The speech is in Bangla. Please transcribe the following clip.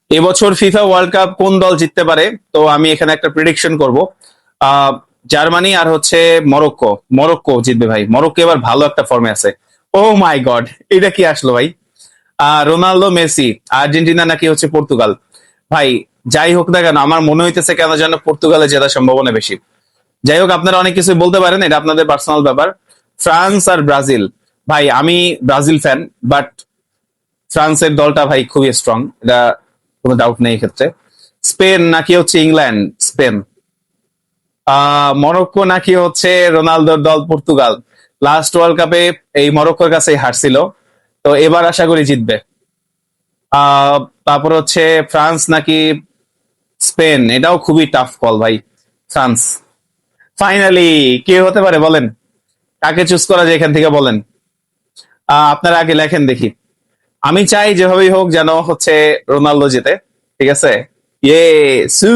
এবছর ফিফা ওয়ার্ল্ড কাপ কোন দল জিততে পারে? তো আমি এখানে একটা প্রেডিকশন করব। আহ জার্মানি আর হচ্ছে মরক্কো। মরক্কো জিতবে ভাই, মরক্কো এবার ভালো একটা ফর্মে আছে। ও মাই গড, এটা কি আসলো ভাই! রোনালদো, মেসি, আর্জেন্টিনা নাকি হচ্ছে পর্তুগাল। ভাই, যাই হোক না কেন আমার মনে হইতেছে কেন যেন পর্তুগালে জেতার সম্ভাবনা বেশি। যাই হোক, আপনারা অনেক কিছু বলতে পারেন, এটা আপনাদের পার্সোনাল ব্যাপার। ফ্রান্স আর ব্রাজিল। ভাই আমি ব্রাজিল ফ্যান, বাট ফ্রান্সের দলটা ভাই খুবই স্ট্রং, এটা কোনো ডাউট নেই এক্ষেত্রে। স্পেন নাকি হচ্ছে ইংল্যান্ড? স্পেন। মরক্কো নাকি হচ্ছে রোনালদোর দল পর্তুগাল। লাস্ট ওয়ার্ল্ড কাপে এই মরক্কোর কাছে হারছিল, তো এবার আশা করি জিতবে। আহ তারপর হচ্ছে ফ্রান্স নাকি স্পেন, এটাও খুবই টাফ কল ভাই। ফ্রান্স। ফাইনালি কে হতে পারে বলেন? কাকে চুজ করা যায় এখান থেকে বলেন? আপনারা আগে লেখেন দেখি। আমি চাই যেভাবেই হোক যেন হচ্ছে রোনালদো জেতে। ঠিক আছে। ইয়ে সু